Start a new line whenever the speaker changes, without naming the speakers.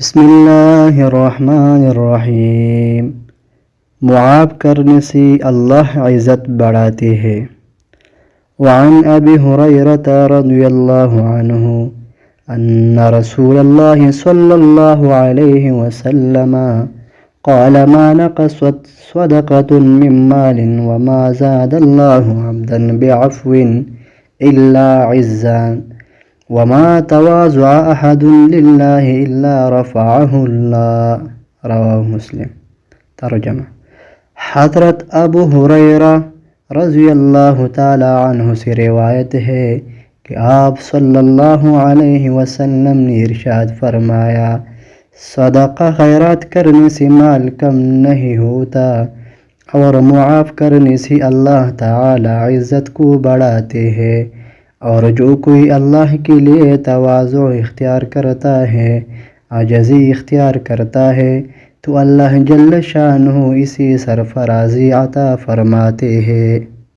بسم اللہ الرحمن الرحیم۔ معاف کرنے سے اللہ عزت بڑھاتے ہیں۔ وعن ابی ہریرہ رضی اللہ عنہ ان رسول اللہ صلی اللہ علیہ وسلم قال ما نقصت صدقة من مال وما زاد اللہ عبدا بعفو الا عزا وما تواضع احد للہ الا رفعہ اللہ۔ رواہ مسلم۔ ترجمہ: حضرت ابو ہریرہ رضی اللہ تعالی عنہ سے روایت ہے کہ آپ صلی اللہ علیہ وسلم نے ارشاد فرمایا، صدقہ خیرات کرنے سے مال کم نہیں ہوتا، اور معاف کرنے سے اللہ تعالی عزت کو بڑھاتے ہیں، اور جو کوئی اللہ کے لیے تواضع اختیار کرتا ہے، عاجزی اختیار کرتا ہے، تو اللہ جل شانہ اسے سرفرازی عطا فرماتے ہیں۔